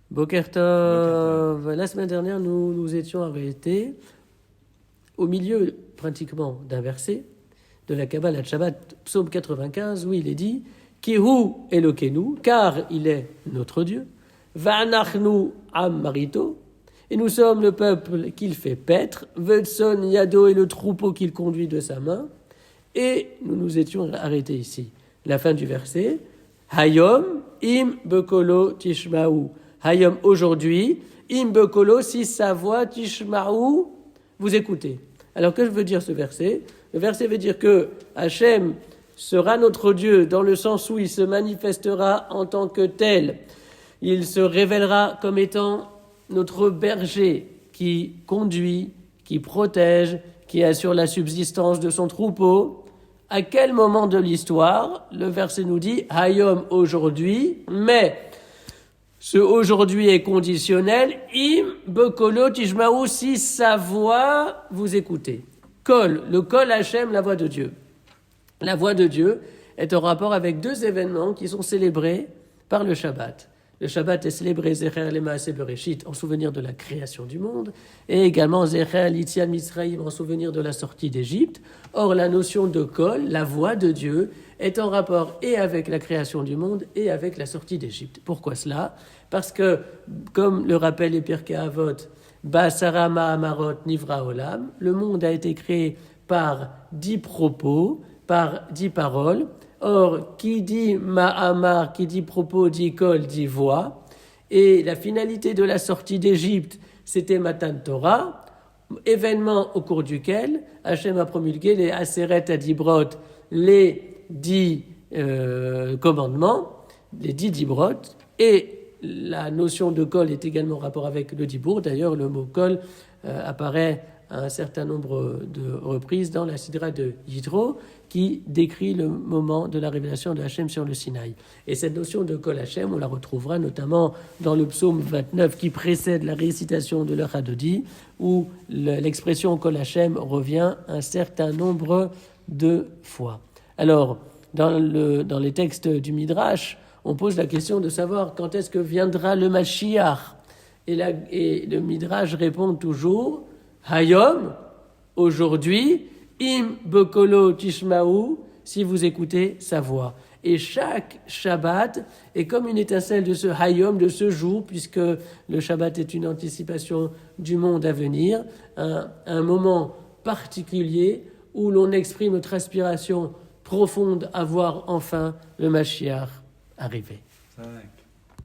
Boker Tov. La semaine dernière, nous nous étions arrêtés au milieu, pratiquement, d'un verset de la Kabbalah Shabbat, psaume 95, où il est dit « Kihu Elokenu » car il est notre Dieu. « Va'anachnu am marito » et nous sommes le peuple qu'il fait paître. « Vetson Yado » et le troupeau qu'il conduit de sa main. Et nous nous étions arrêtés ici. La fin du verset « Hayom im bekolo tishma'u » Hayom aujourd'hui, im bekolo si sa voix tishma'u, vous écoutez. Alors que veut dire ce verset ? Le verset veut dire que Hachem sera notre Dieu dans le sens où il se manifestera en tant que tel. Il se révélera comme étant notre berger qui conduit, qui protège, qui assure la subsistance de son troupeau. À quel moment de l'histoire ? Le verset nous dit « Hayom aujourd'hui », mais ce aujourd'hui est conditionnel. Im bekolo tishma'u, si sa voix vous écoutez. Kol, le kol Hachem, la voix de Dieu. La voix de Dieu est en rapport avec deux événements qui sont célébrés par le Shabbat. Le Shabbat est célébré Zecher Lemaaseh Bereshit en souvenir de la création du monde et également Zecher L'Yetziat Mitzrayim en souvenir de la sortie d'Égypte. Or, la notion de kol, la voix de Dieu, est en rapport et avec la création du monde et avec la sortie d'Égypte. Pourquoi cela ? Parce que, comme le rappellent les Pirkei Avot, Ba'asara Ma'amarot Nivra Olam, le monde a été créé par 10 propos, par 10 paroles. Or, qui dit Ma'amar, qui dit propos, dit kol, dit voix. Et la finalité de la sortie d'Égypte, c'était Matan Torah, événement au cours duquel Hachem a promulgué les Aseret Adibrot, les 10 commandements, les 10 dibrot, et la notion de kol est également en rapport avec le dibour. D'ailleurs, le mot kol apparaît à un certain nombre de reprises dans la Sidra de Yitro, qui décrit le moment de la révélation de Hachem sur le Sinaï. Et cette notion de kol Hachem, on la retrouvera notamment dans le psaume 29 qui précède la récitation de l'Echadodi, où l'expression kol Hachem revient un certain nombre de fois. Alors, dans les textes du Midrash, on pose la question de savoir quand est-ce que viendra le Mashiach. Et le Midrash répond toujours Hayom, aujourd'hui, im bekolo tishma'u, si vous écoutez sa voix. Et chaque Shabbat est comme une étincelle de ce Hayom, de ce jour, puisque le Shabbat est une anticipation du monde à venir, un moment particulier où l'on exprime notre aspiration profonde à voir enfin le Mashiach arriver.